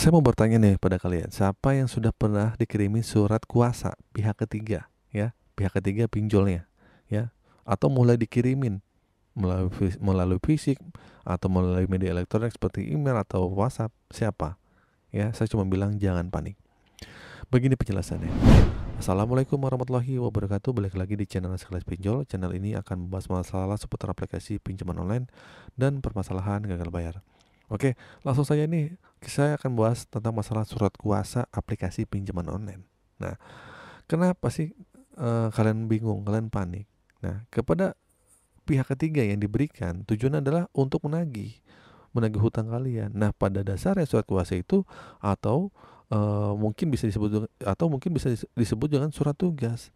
Saya mau bertanya nih pada kalian, siapa yang sudah pernah dikirimi surat kuasa pihak ketiga, ya, pihak ketiga pinjolnya, ya, atau mulai dikirimin melalui fisik atau melalui media elektronik seperti email atau WhatsApp? Siapa? Ya, saya cuma bilang jangan panik. Begini penjelasannya. Assalamualaikum warahmatullahi wabarakatuh. Balik lagi di channel Sekelas Pinjol. Channel ini akan membahas masalah seputar aplikasi pinjaman online dan permasalahan gagal bayar. Oke, langsung saja nih. Saya akan bahas tentang masalah surat kuasa aplikasi pinjaman online. Nah, kenapa sih kalian bingung, kalian panik? Nah, kepada pihak ketiga yang diberikan tujuan adalah untuk menagih hutang kalian. Nah, pada dasarnya surat kuasa itu atau mungkin bisa disebut dengan surat tugas.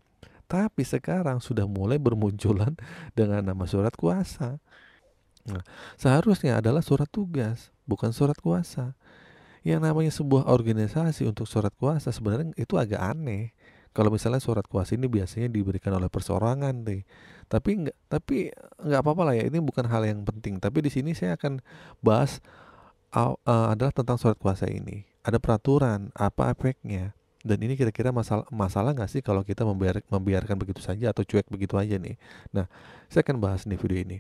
Tapi sekarang sudah mulai bermunculan dengan nama surat kuasa. Nah, seharusnya adalah surat tugas, bukan surat kuasa. Yang namanya sebuah organisasi untuk surat kuasa sebenarnya itu agak aneh. Kalau misalnya surat kuasa ini biasanya diberikan oleh perseorangan deh. Tapi nggak apa-apa lah ya. Ini bukan hal yang penting. Tapi di sini saya akan bahas adalah tentang surat kuasa ini. Ada peraturan, apa efeknya? Dan ini kira-kira masalah nggak sih kalau kita membiarkan begitu saja atau cuek begitu aja nih? Nah, saya akan bahas nih video ini.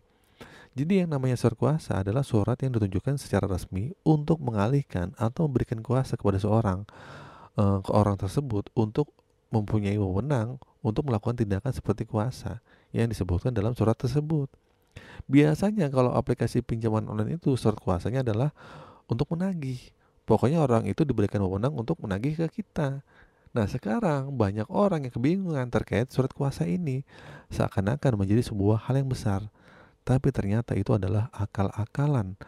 Jadi yang namanya surat kuasa adalah surat yang ditunjukkan secara resmi untuk mengalihkan atau memberikan kuasa kepada ke orang tersebut untuk mempunyai wewenang untuk melakukan tindakan seperti kuasa yang disebutkan dalam surat tersebut. Biasanya kalau aplikasi pinjaman online itu surat kuasanya adalah untuk menagih. Pokoknya orang itu diberikan wewenang untuk menagih ke kita. Nah, sekarang banyak orang yang kebingungan terkait surat kuasa ini, seakan-akan menjadi sebuah hal yang besar. Tapi ternyata itu adalah akal-akalan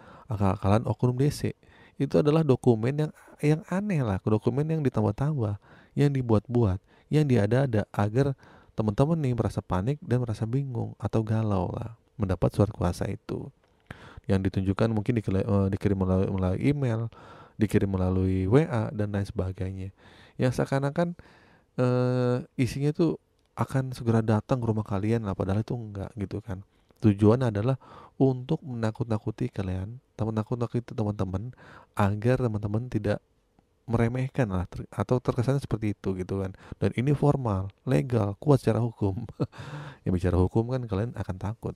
oknum DC. Itu adalah dokumen yang aneh lah, dokumen yang ditambah-tambah, yang dibuat-buat, yang diada-ada agar teman-teman nih merasa panik dan merasa bingung atau galau lah mendapat surat kuasa itu. Yang ditunjukkan mungkin dikirim melalui email, dikirim melalui WA dan lain sebagainya. Yang seakan-akan isinya tuh akan segera datang ke rumah kalian lah, padahal itu enggak gitu kan. Tujuan adalah untuk menakut-nakuti kalian, menakut-nakuti teman-teman agar teman-teman tidak meremehkan lah atau terkesan seperti itu gitu kan. Dan ini formal, legal, kuat secara hukum. Yang bicara hukum kan kalian akan takut.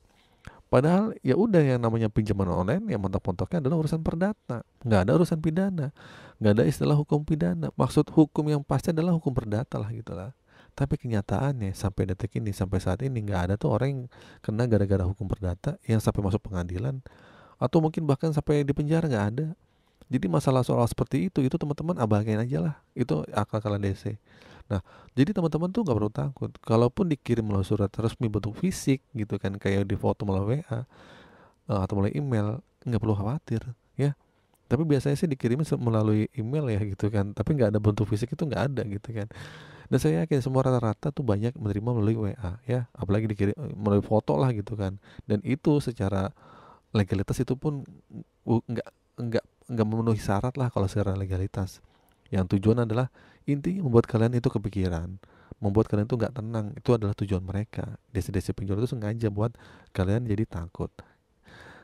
Padahal ya udah, yang namanya pinjaman online yang mentok-mentoknya adalah urusan perdata, nggak ada urusan pidana, nggak ada istilah hukum pidana. Maksud hukum yang pasti adalah hukum perdata lah gitulah. Tapi kenyataannya sampai detik ini, sampai saat ini nggak ada tuh orang yang kena gara-gara hukum perdata yang sampai masuk pengadilan atau mungkin bahkan sampai di penjara, nggak ada. Jadi masalah soal seperti itu teman-teman abaikan aja lah. Itu akal-akalan DC. Nah, jadi teman-teman tuh nggak perlu takut. Kalaupun dikirim melalui surat resmi bentuk fisik gitu kan, kayak di foto melalui WA atau melalui email, nggak perlu khawatir, ya. Tapi biasanya sih dikirim melalui email ya gitu kan. Tapi nggak ada bentuk fisik, itu nggak ada gitu kan. Dan saya yakin semua rata-rata tuh banyak menerima melalui WA ya, apalagi dikirim melalui foto lah gitu kan. Dan itu secara legalitas itu pun nggak nggak memenuhi syarat lah kalau secara legalitas. Yang tujuan adalah intinya membuat kalian itu kepikiran, membuat kalian itu nggak tenang. Itu adalah tujuan mereka. Desi-desi pinjol itu sengaja buat kalian jadi takut.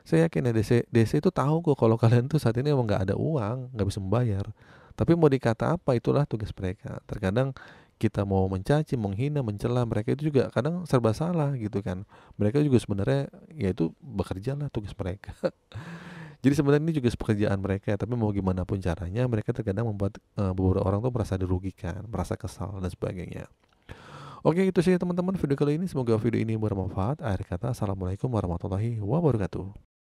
Saya yakin ya DC itu tahu kok kalau kalian tuh saat ini emang nggak ada uang, nggak bisa membayar. Tapi mau dikata apa, itulah tugas mereka. Terkadang kita mau mencaci, menghina, mencela mereka itu juga kadang serba salah gitu kan. Mereka juga sebenarnya ya itu bekerja lah, tugas mereka. Jadi sebenarnya ini juga pekerjaan mereka, tapi mau gimana pun caranya mereka terkadang membuat beberapa orang tuh merasa dirugikan, merasa kesal dan sebagainya. Oke, itu sih teman-teman video kali ini. Semoga video ini bermanfaat. Akhir kata, assalamualaikum warahmatullahi wabarakatuh.